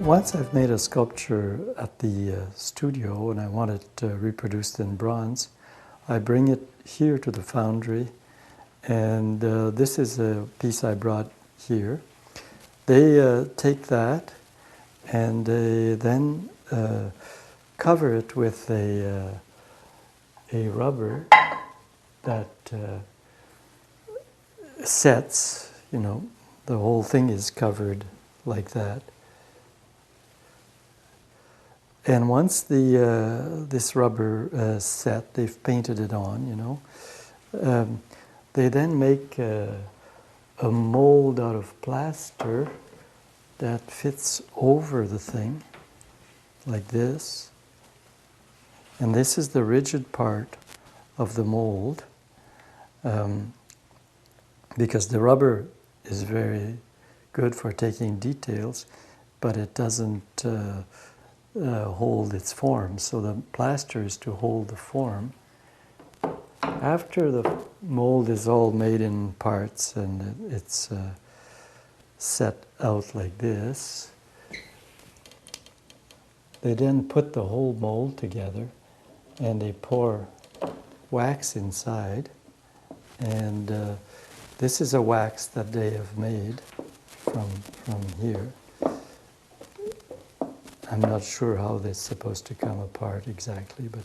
Once I've made a sculpture at the studio and I want it reproduced in bronze, I bring it here to the Foundry, and this is a piece I brought here. They take that and they then cover it with a rubber that sets, you know, the whole thing is covered like that. And once this rubber set, they've painted it on, you know, they then make a mold out of plaster that fits over the thing, like this. And this is the rigid part of the mold, because the rubber is very good for taking details, but it doesn't hold its form. So the plaster is to hold the form. After the mold is all made in parts and it's set out like this, they then put the whole mold together and they pour wax inside. And this is a wax that they have made from here. I'm not sure how this is supposed to come apart exactly, but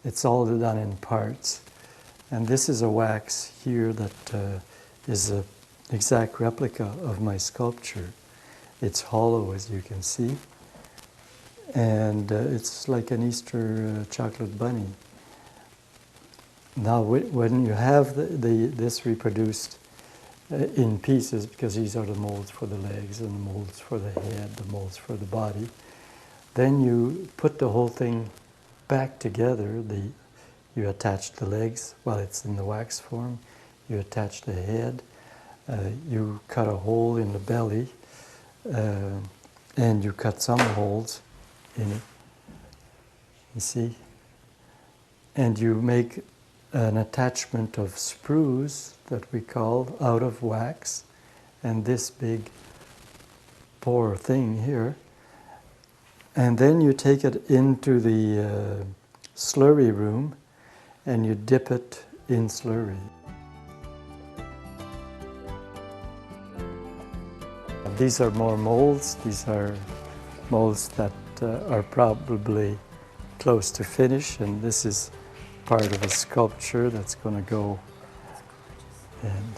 it's all done in parts. And this is a wax here that is an exact replica of my sculpture. It's hollow, as you can see, and it's like an Easter chocolate bunny. Now, when you have this reproduced in pieces, because these are the molds for the legs and the molds for the head, the molds for the body, then you put the whole thing back together. You attach the legs while it's in the wax form. You attach the head. You cut a hole in the belly, and you cut some holes in it. You see? And you make an attachment of sprues that we call out of wax, and this big pour thing here. And then you take it into the slurry room and you dip it in slurry. These are more molds. These are molds that are probably close to finish, and this is part of a sculpture that's going to go. And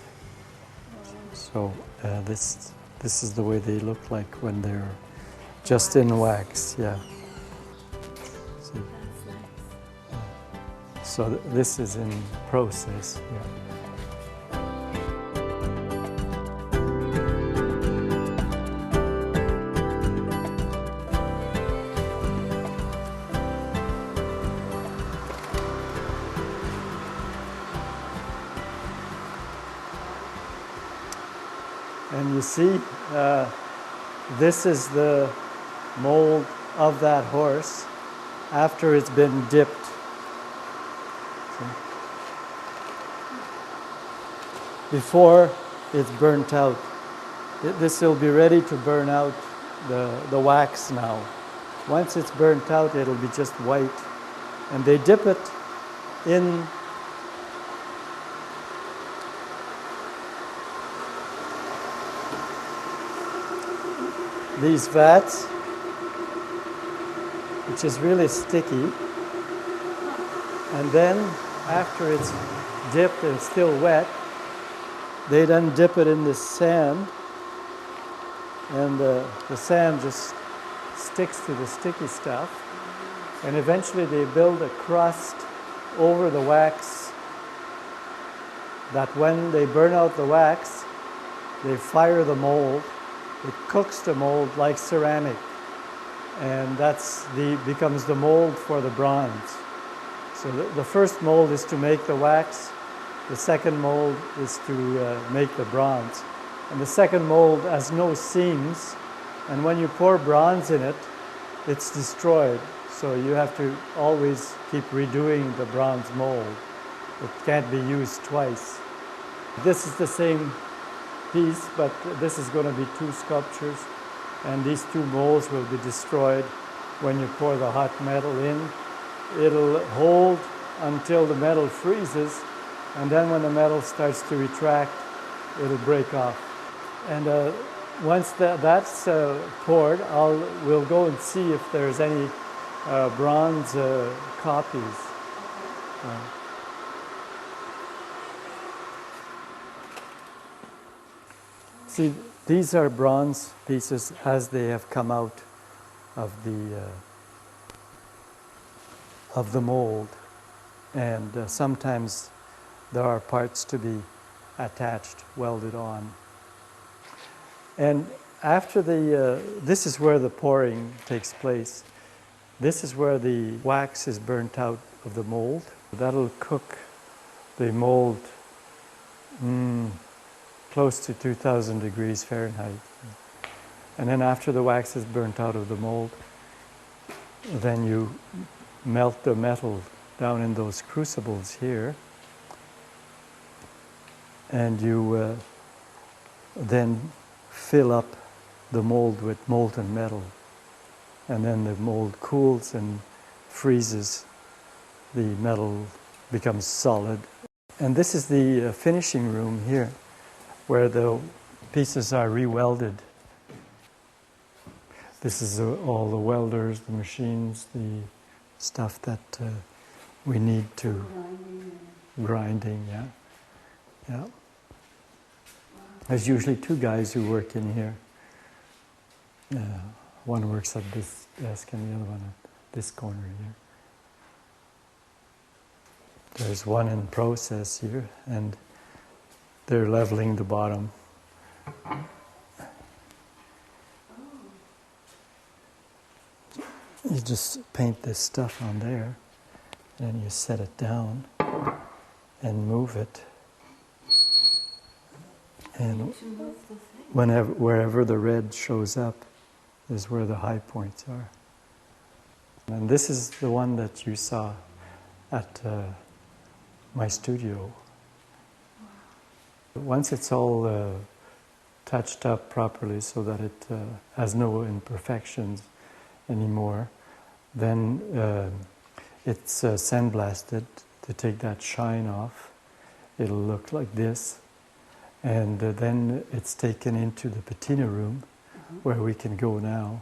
so this is the way they look like when they're just in wax, yeah. See? So this is in process, yeah. And you see, this is the mold of that horse after it's been dipped. See? Before it's burnt out. This will be ready to burn out the wax now. Once it's burnt out, it'll be just white. And they dip it in these vats, which is really sticky. And then after it's dipped and still wet, they then dip it in this sand, and the sand just sticks to the sticky stuff, and eventually they build a crust over the wax that when they burn out the wax, they fire the mold. It cooks the mold like ceramic, and becomes the mold for the bronze. So the first mold is to make the wax. The second mold is to make the bronze. And the second mold has no seams, and when you pour bronze in it, it's destroyed. So you have to always keep redoing the bronze mold. It can't be used twice. This is the same piece, but this is going to be two sculptures. and these two molds will be destroyed when you pour the hot metal in. It'll hold until the metal freezes, and then when the metal starts to retract, it'll break off. And once that's poured, we'll go and see if there's any bronze copies. See, these are bronze pieces as they have come out of the mold, and sometimes there are parts to be attached, welded on. And after this is where the pouring takes place. This is where the wax is burnt out of the mold. That'll cook the mold close to 2,000 degrees Fahrenheit. And then after the wax is burnt out of the mold, then you melt the metal down in those crucibles here, and you then fill up the mold with molten metal, and then the mold cools and freezes. The metal becomes solid. And this is the finishing room here, where the pieces are re-welded. This is all the welders, the machines, the stuff that we need to grinding, yeah. There's usually two guys who work in here. One works at this desk and the other one at this corner here. There's one in process here, and they're leveling the bottom. You just paint this stuff on there, and you set it down and move it. And wherever the red shows up is where the high points are. And this is the one that you saw at my studio. Once it's all touched up properly so that it has no imperfections anymore, then it's sandblasted to take that shine off. It'll look like this. And then it's taken into the patina room, where we can go now.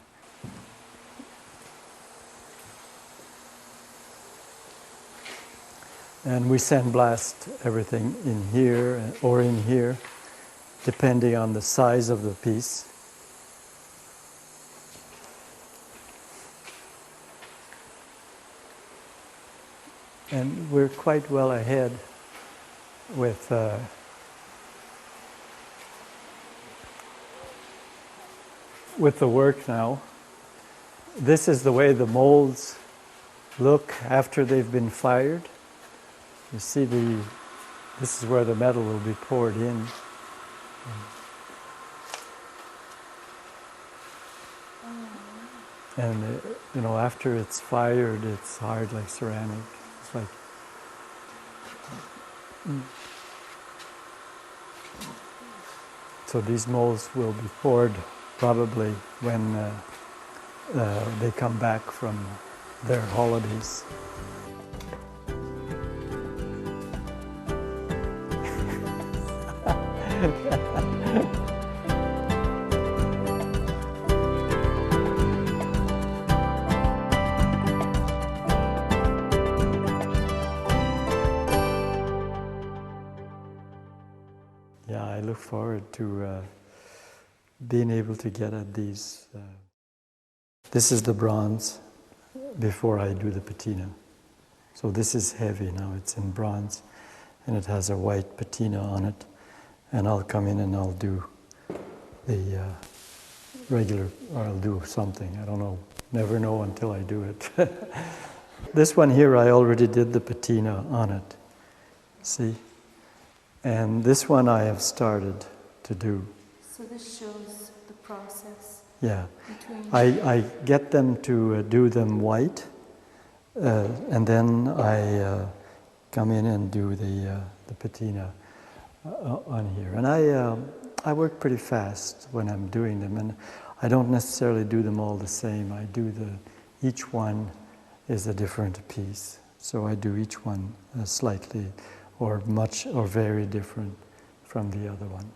And we sandblast everything in here or in here, depending on the size of the piece. And we're quite well ahead with the work now. This is the way the molds look after they've been fired. You see this is where the metal will be poured in. And after it's fired, it's hard like ceramic. It's like so these molds will be poured probably when they come back from their holidays. Yeah, I look forward to being able to get at these. This is the bronze before I do the patina. So this is heavy now, it's in bronze, and it has a white patina on it. And I'll come in and I'll do the regular, or I'll do something, I don't know, never know until I do it. This one here, I already did the patina on it, see? And this one I have started to do. So this shows the process. Yeah, I get them to do them white, and then I come in and do the patina on here. And I work pretty fast when I'm doing them, and I don't necessarily do them all the same. Each one is a different piece. So I do each one slightly or much or very different from the other one.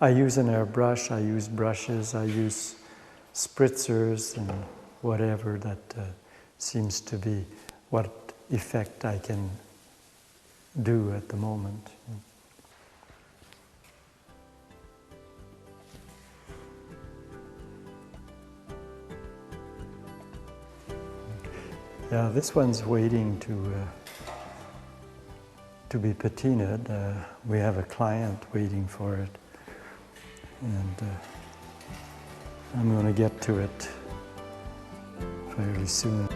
I use an airbrush, I use brushes, I use spritzers and whatever that seems to be what effect I can do at the moment. Yeah, this one's waiting to be patinaed. We have a client waiting for it. And I'm going to get to it fairly soon.